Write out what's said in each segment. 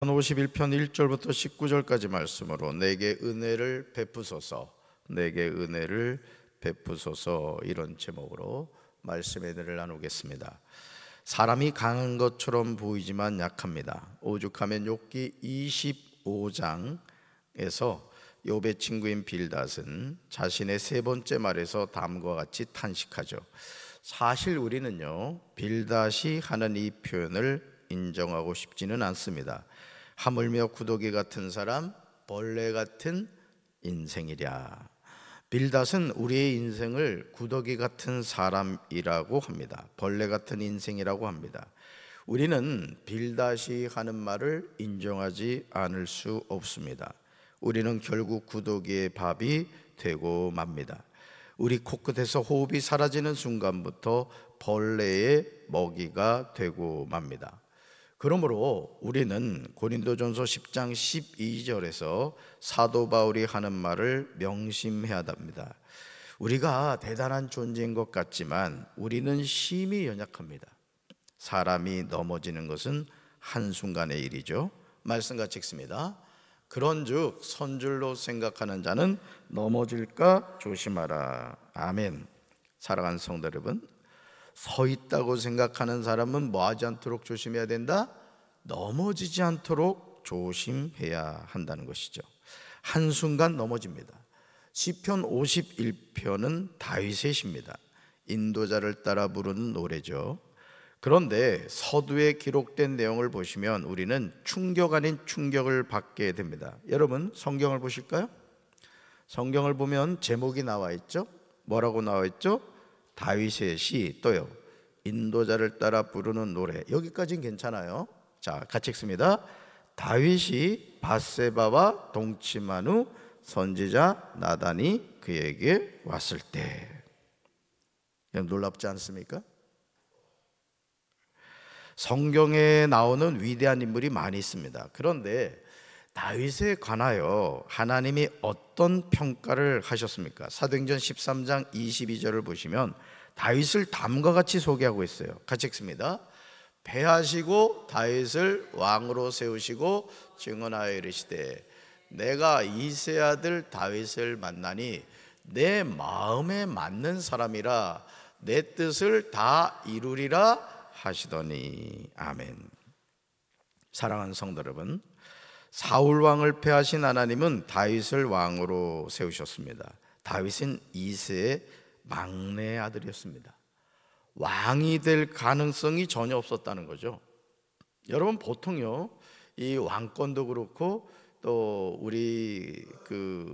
51편 1절부터 19절까지 말씀으로 내게 은혜를 베푸소서, 내게 은혜를 베푸소서, 이런 제목으로 말씀의 은혜를 나누겠습니다. 사람이 강한 것처럼 보이지만 약합니다. 오죽하면 욥기 25장에서 욥의 친구인 빌닷은 자신의 세 번째 말에서 다음과 같이 탄식하죠. 사실 우리는요, 빌닷이 하는 이 표현을 인정하고 싶지는 않습니다. 하물며 구더기 같은 사람, 벌레 같은 인생이랴. 빌닷은 우리의 인생을 구더기 같은 사람이라고 합니다. 벌레 같은 인생이라고 합니다. 우리는 빌닷이 하는 말을 인정하지 않을 수 없습니다. 우리는 결국 구더기의 밥이 되고 맙니다. 우리 코끝에서 호흡이 사라지는 순간부터 벌레의 먹이가 되고 맙니다. 그러므로 우리는 고린도전서 10장 12절에서 사도 바울이 하는 말을 명심해야 합니다. 우리가 대단한 존재인 것 같지만 우리는 심히 연약합니다. 사람이 넘어지는 것은 한순간의 일이죠. 말씀 같이 읽습니다. 그런즉 선줄로 생각하는 자는 넘어질까 조심하라. 아멘. 사랑하는 성도 여러분, 서 있다고 생각하는 사람은 뭐 하지 않도록 조심해야 된다? 넘어지지 않도록 조심해야 한다는 것이죠. 한순간 넘어집니다. 시편 51편은 다윗의 시입니다. 인도자를 따라 부르는 노래죠. 그런데 서두에 기록된 내용을 보시면 우리는 충격 아닌 충격을 받게 됩니다. 여러분, 성경을 보실까요? 성경을 보면 제목이 나와 있죠. 뭐라고 나와 있죠? 다윗의 시, 또요 인도자를 따라 부르는 노래. 여기까지는 괜찮아요. 자, 같이 읽습니다. 다윗이 밧세바와 동침한 후 선지자 나단이 그에게 왔을 때. 놀랍지 않습니까? 성경에 나오는 위대한 인물이 많이 있습니다. 그런데 다윗에 관하여 하나님이 어떤 평가를 하셨습니까? 사도행전 13장 22절을 보시면 다윗을 다음과 같이 소개하고 있어요. 같이 읽습니다. 패하시고 다윗을 왕으로 세우시고 증언하여 이르시되 내가 이새 아들 다윗을 만나니 내 마음에 맞는 사람이라 내 뜻을 다 이루리라 하시더니. 아멘. 사랑하는 성도 여러분, 사울 왕을 패하신 하나님은 다윗을 왕으로 세우셨습니다. 다윗은 이새의 막내 아들이었습니다. 왕이 될 가능성이 전혀 없었다는 거죠. 여러분, 보통요, 이 왕권도 그렇고 또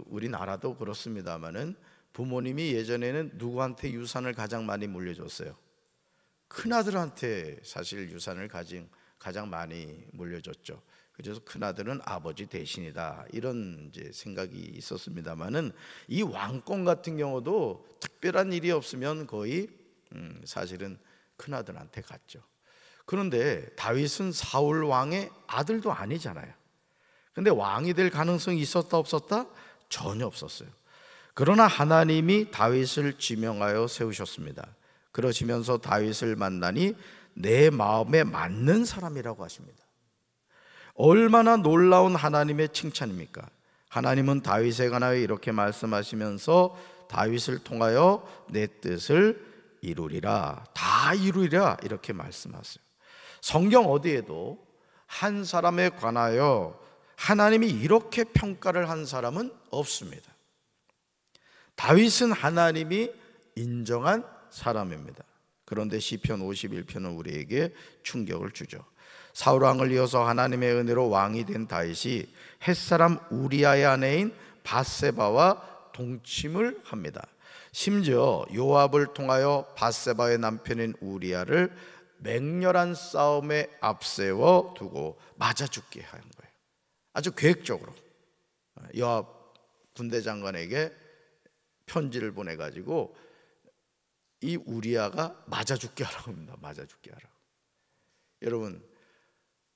우리나라도 그렇습니다만은 부모님이 예전에는 누구한테 유산을 가장 많이 물려줬어요? 큰아들한테 사실 유산을 가장 많이 물려줬죠. 그래서 큰아들은 아버지 대신이다, 이런 이제 생각이 있었습니다만은 이 왕권 같은 경우도 특별한 일이 없으면 거의 사실은 큰아들한테 갔죠. 그런데 다윗은 사울 왕의 아들도 아니잖아요. 근데 왕이 될 가능성이 있었다 없었다? 전혀 없었어요. 그러나 하나님이 다윗을 지명하여 세우셨습니다. 그러시면서 다윗을 만나니 내 마음에 맞는 사람이라고 하십니다. 얼마나 놀라운 하나님의 칭찬입니까? 하나님은 다윗에 관하여 이렇게 말씀하시면서 다윗을 통하여 내 뜻을 이루리라, 다 이루리라, 이렇게 말씀하세요. 성경 어디에도 한 사람에 관하여 하나님이 이렇게 평가를 한 사람은 없습니다. 다윗은 하나님이 인정한 사람입니다. 그런데 시편 51편은 우리에게 충격을 주죠. 사울 왕을 이어서 하나님의 은혜로 왕이 된 다윗이 햇사람 우리아의 아내인 밧세바와 동침을 합니다. 심지어 요압을 통하여 밧세바의 남편인 우리아를 맹렬한 싸움에 앞세워 두고 맞아 죽게 한 거예요. 아주 계획적으로 요압 군대 장관에게 편지를 보내가지고 이 우리아가 맞아 죽게 하라고 합니다. 맞아 죽게 하라고. 여러분,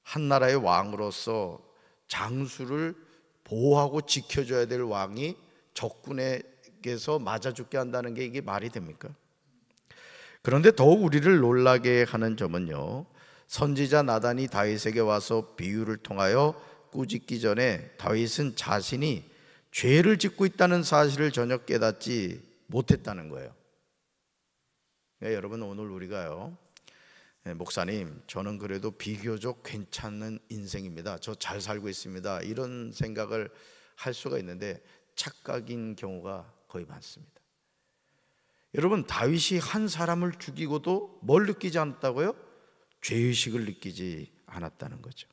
한 나라의 왕으로서 장수를 보호하고 지켜줘야 될 왕이 적군에게서 맞아 죽게 한다는 게 이게 말이 됩니까? 그런데 더욱 우리를 놀라게 하는 점은요, 선지자 나단이 다윗에게 와서 비유를 통하여 꾸짖기 전에 다윗은 자신이 죄를 짓고 있다는 사실을 전혀 깨닫지 못했다는 거예요. 여러분, 오늘 우리가요, 목사님, 저는 그래도 비교적 괜찮은 인생입니다, 저 잘 살고 있습니다, 이런 생각을 할 수가 있는데 착각인 경우가 거의 많습니다. 여러분, 다윗이 한 사람을 죽이고도 뭘 느끼지 않았다고요? 죄의식을 느끼지 않았다는 거죠.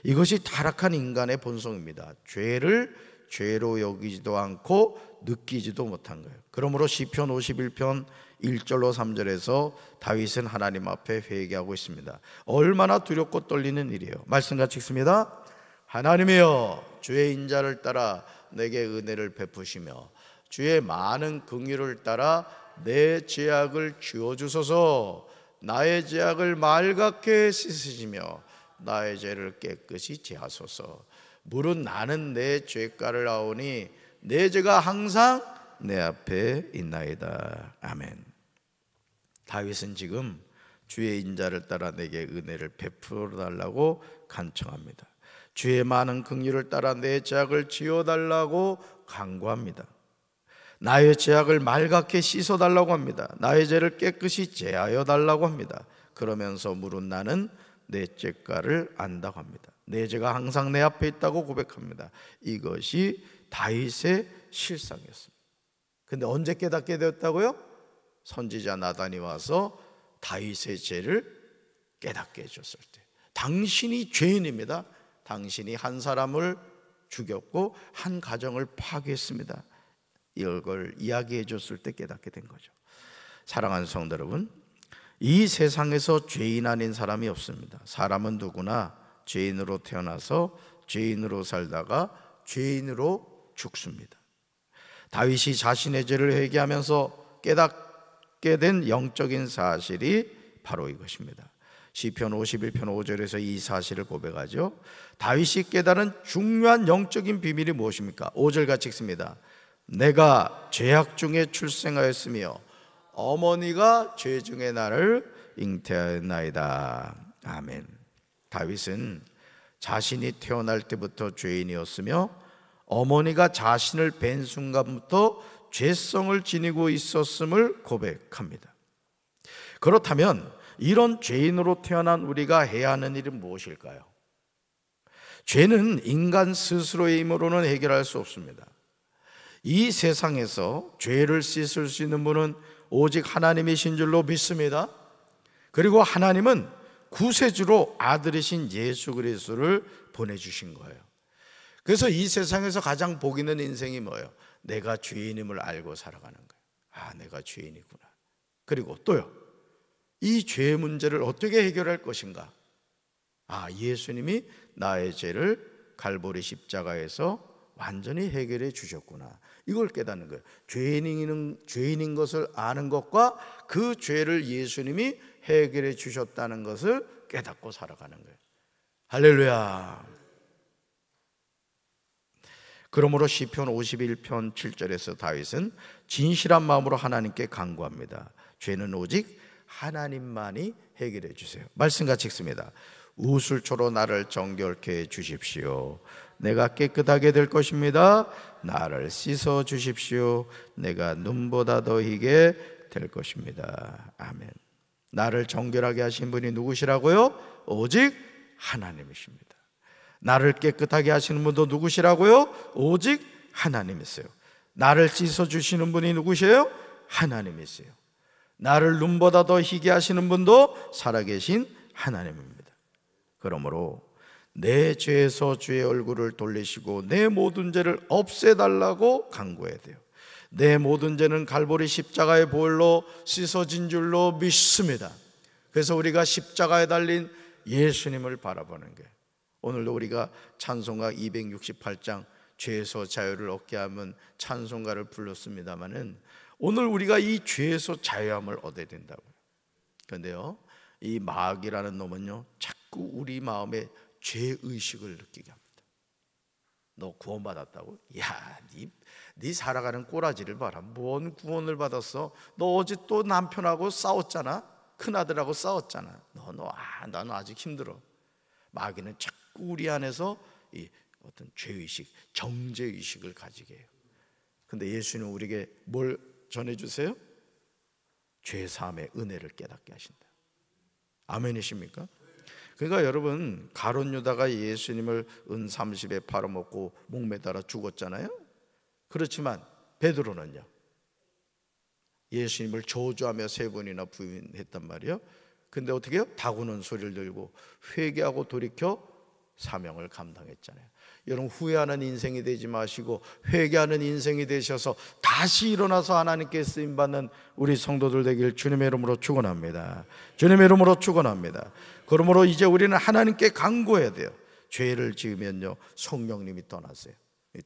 이것이 타락한 인간의 본성입니다. 죄를 죄로 여기지도 않고 느끼지도 못한 거예요. 그러므로 시편 51편 1절로 3절에서 다윗은 하나님 앞에 회개하고 있습니다. 얼마나 두렵고 떨리는 일이에요. 말씀 같이 읽습니다. 하나님이여, 주의 인자를 따라 내게 은혜를 베푸시며 주의 많은 긍휼을 따라 내 죄악을 지워주소서. 나의 죄악을 맑게 씻으시며 나의 죄를 깨끗이 제하소서. 무릇 나는 내 죄가를 아오니 내 죄가 항상 내 앞에 있나이다. 아멘. 다윗은 지금 주의 인자를 따라 내게 은혜를 베풀어 달라고 간청합니다. 주의 많은 긍휼을 따라 내 죄악을 지워달라고 간구합니다. 나의 죄악을 맑게 씻어달라고 합니다. 나의 죄를 깨끗이 제하여 달라고 합니다. 그러면서 무릇 나는 내 죄가를 안다고 합니다. 내 죄가 항상 내 앞에 있다고 고백합니다. 이것이 다윗의 실상이었습니다. 근데 언제 깨닫게 되었다고요? 선지자 나단이 와서 다윗의 죄를 깨닫게 해줬을 때. 당신이 죄인입니다. 당신이 한 사람을 죽였고 한 가정을 파괴했습니다. 이걸 이야기해 줬을 때 깨닫게 된 거죠. 사랑하는 성도 여러분, 이 세상에서 죄인 아닌 사람이 없습니다. 사람은 누구나 죄인으로 태어나서 죄인으로 살다가 죄인으로 죽습니다. 다윗이 자신의 죄를 회개하면서 깨닫게 된 영적인 사실이 바로 이것입니다. 시편 51편 5절에서 이 사실을 고백하죠. 다윗이 깨달은 중요한 영적인 비밀이 무엇입니까? 5절 같이 읽습니다. 내가 죄악 중에 출생하였으며 어머니가 죄 중에 나를 잉태하였나이다. 아멘. 다윗은 자신이 태어날 때부터 죄인이었으며 어머니가 자신을 뵌 순간부터 죄성을 지니고 있었음을 고백합니다. 그렇다면 이런 죄인으로 태어난 우리가 해야 하는 일은 무엇일까요? 죄는 인간 스스로의 힘으로는 해결할 수 없습니다. 이 세상에서 죄를 씻을 수 있는 분은 오직 하나님이신 줄로 믿습니다. 그리고 하나님은 구세주로 아들이신 예수 그리스도를 보내주신 거예요. 그래서 이 세상에서 가장 복 있는 인생이 뭐예요? 내가 죄인임을 알고 살아가는 거예요. 아, 내가 죄인이구나. 그리고 또요, 이 죄의 문제를 어떻게 해결할 것인가? 아, 예수님이 나의 죄를 갈보리 십자가에서 완전히 해결해 주셨구나. 이걸 깨닫는 거예요. 죄인인 것을 아는 것과 그 죄를 예수님이 해결해 주셨다는 것을 깨닫고 살아가는 거예요. 할렐루야. 그러므로 시편 51편 7절에서 다윗은 진실한 마음으로 하나님께 간구합니다. 죄는 오직 하나님만이 해결해 주세요. 말씀 같이 읽습니다. 우슬초로 나를 정결케 해 주십시오. 내가 깨끗하게 될 것입니다. 나를 씻어 주십시오. 내가 눈보다 더 희게 될 것입니다. 아멘. 나를 정결하게 하신 분이 누구시라고요? 오직 하나님이십니다. 나를 깨끗하게 하시는 분도 누구시라고요? 오직 하나님이세요. 나를 씻어 주시는 분이 누구세요? 하나님이세요. 나를 눈보다 더 희게 하시는 분도 살아계신 하나님입니다. 그러므로 내 죄에서 주의 얼굴을 돌리시고 내 모든 죄를 없애달라고 간구해야 돼요. 내 모든 죄는 갈보리 십자가의 보혈로 씻어진 줄로 믿습니다. 그래서 우리가 십자가에 달린 예수님을 바라보는 거예요. 오늘도 우리가 찬송가 268장 죄에서 자유를 얻게 하면 찬송가를 불렀습니다마는 오늘 우리가 이 죄에서 자유함을 얻어야 된다고요. 그런데요, 이 마귀라는 놈은요, 자꾸 우리 마음에 죄의식을 느끼게 합니다. 너 구원받았다고? 야, 네 살아가는 꼬라지를 봐라. 뭔 구원을 받았어? 너 어제 또 남편하고 싸웠잖아? 큰아들하고 싸웠잖아. 너는 아직 힘들어. 마귀는 자꾸 우리 안에서 이 어떤 죄의식, 정죄의식을 가지게 해요. 근데 예수는 우리에게 뭘 전해주세요? 죄사함의 은혜를 깨닫게 하신다. 아멘이십니까? 그러니까 여러분, 가룟 유다가 예수님을 은 30에 팔아먹고 목매달아 죽었잖아요. 그렇지만 베드로는요, 예수님을 저주하며 3번이나 부인했단 말이에요. 근데 어떻게 해요? 다구는 소리를 들고 회개하고 돌이켜 사명을 감당했잖아요. 여러분, 후회하는 인생이 되지 마시고 회개하는 인생이 되셔서 다시 일어나서 하나님께 쓰임받는 우리 성도들 되길 주님의 이름으로 축원합니다. 주님의 이름으로 축원합니다. 그러므로 이제 우리는 하나님께 간구해야 돼요. 죄를 지으면요, 성령님이 떠나세요.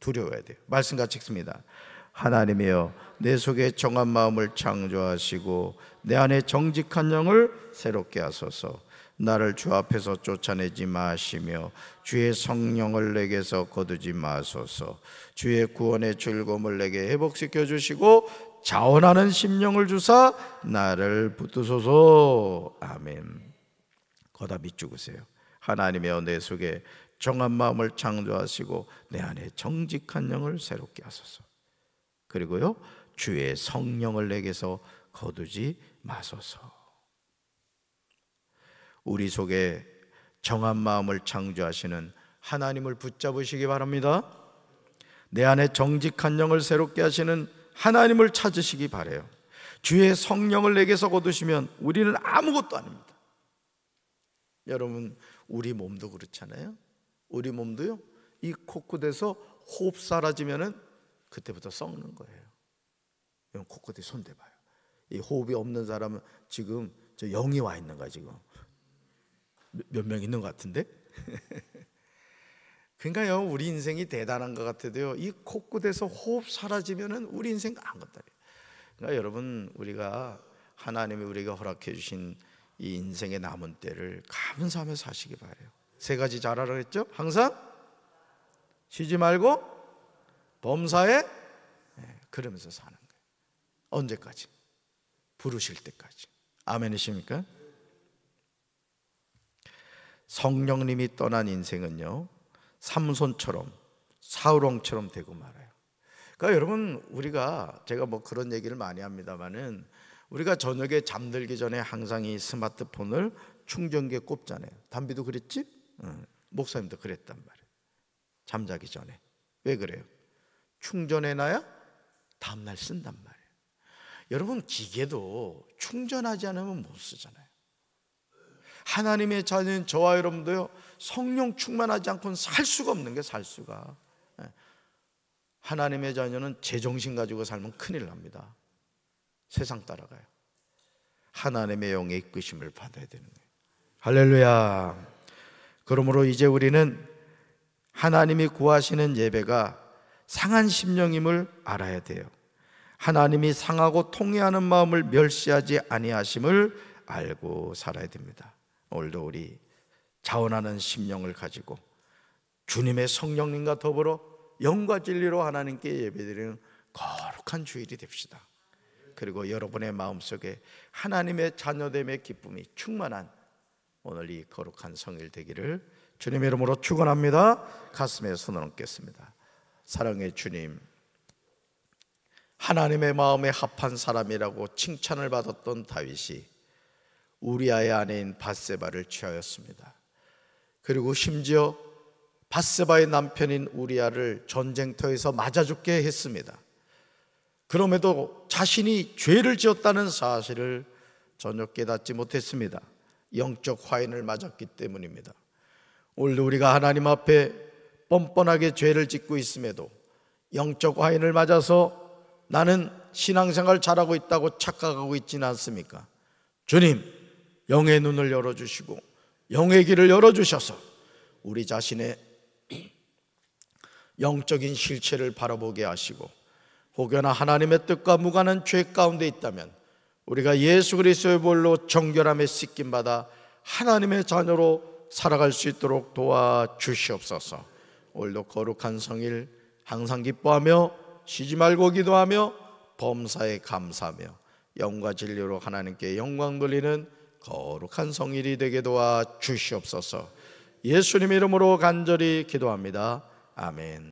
두려워야 돼요. 말씀 같이 읽습니다. 하나님이여, 내 속에 정한 마음을 창조하시고 내 안에 정직한 영을 새롭게 하소서. 나를 주 앞에서 쫓아내지 마시며 주의 성령을 내게서 거두지 마소서. 주의 구원의 즐거움을 내게 회복시켜 주시고 자원하는 심령을 주사 나를 붙드소서. 아멘. 거듭 죽으세요. 하나님이여, 내 속에 정한 마음을 창조하시고 내 안에 정직한 영을 새롭게 하소서. 그리고요, 주의 성령을 내게서 거두지 마소서. 우리 속에 정한 마음을 창조하시는 하나님을 붙잡으시기 바랍니다. 내 안에 정직한 영을 새롭게 하시는 하나님을 찾으시기 바라요. 주의 성령을 내게서 거두시면 우리는 아무것도 아닙니다. 여러분, 우리 몸도 그렇잖아요. 우리 몸도요, 이 코끝에서 호흡 사라지면은 그때부터 썩는 거예요. 여러분, 코끝에 손 대봐요. 이 호흡이 없는 사람은 지금 저 영이 와 있는 거야. 지금 몇 명 있는 것 같은데. 그러니까요, 우리 인생이 대단한 것 같아도요, 이 코끝에서 호흡 사라지면은 우리 인생 아무것도 아니에요. 그러니까 여러분, 우리가 하나님이 우리에게 허락해 주신 이 인생의 남은 때를 감사하며 사시기 바라요. 3가지 잘하라 그랬죠? 항상 쉬지 말고 범사에 그러면서 사는 거예요. 언제까지? 부르실 때까지. 아멘이십니까? 성령님이 떠난 인생은요, 삼손처럼 사울왕처럼 되고 말아요. 그러니까 여러분, 우리가 제가 뭐 그런 얘기를 많이 합니다만은 우리가 저녁에 잠들기 전에 항상 이 스마트폰을 충전기에 꼽잖아요. 담비도 그랬지? 목사님도 그랬단 말이에요. 잠자기 전에. 왜 그래요? 충전해놔야 다음날 쓴단 말이에요. 여러분, 기계도 충전하지 않으면 못 쓰잖아요. 하나님의 자녀인 저와 여러분도요, 성령 충만하지 않고는 살 수가 없는 게, 살 수가. 하나님의 자녀는 제정신 가지고 살면 큰일 납니다. 세상 따라가요. 하나님의 영의 이끄심을 받아야 되는 거예요. 할렐루야. 그러므로 이제 우리는 하나님이 구하시는 예배가 상한 심령임을 알아야 돼요. 하나님이 상하고 통회하는 마음을 멸시하지 아니하심을 알고 살아야 됩니다. 오늘도 우리 자원하는 심령을 가지고 주님의 성령님과 더불어 영과 진리로 하나님께 예배드리는 거룩한 주일이 됩시다. 그리고 여러분의 마음속에 하나님의 자녀됨의 기쁨이 충만한 오늘 이 거룩한 성일 되기를 주님의 이름으로 축원합니다. 가슴에 손을 얹겠습니다. 사랑의 주님, 하나님의 마음에 합한 사람이라고 칭찬을 받았던 다윗이 우리아의 아내인 밧세바를 취하였습니다. 그리고 심지어 밧세바의 남편인 우리아를 전쟁터에서 맞아 죽게 했습니다. 그럼에도 자신이 죄를 지었다는 사실을 전혀 깨닫지 못했습니다. 영적 화인을 맞았기 때문입니다. 오늘도 우리가 하나님 앞에 뻔뻔하게 죄를 짓고 있음에도 영적 화인을 맞아서 나는 신앙생활 잘하고 있다고 착각하고 있지는 않습니까? 주님, 영의 눈을 열어주시고 영의 길을 열어주셔서 우리 자신의 영적인 실체를 바라보게 하시고, 혹여나 하나님의 뜻과 무관한 죄 가운데 있다면 우리가 예수 그리스도의 보혈로 정결함에 씻김받아 하나님의 자녀로 살아갈 수 있도록 도와주시옵소서. 오늘도 거룩한 성일 항상 기뻐하며 쉬지 말고 기도하며 범사에 감사하며 영과 진리로 하나님께 영광 돌리는 거룩한 성일이 되게 도와 주시옵소서. 예수님 이름으로 간절히 기도합니다. 아멘.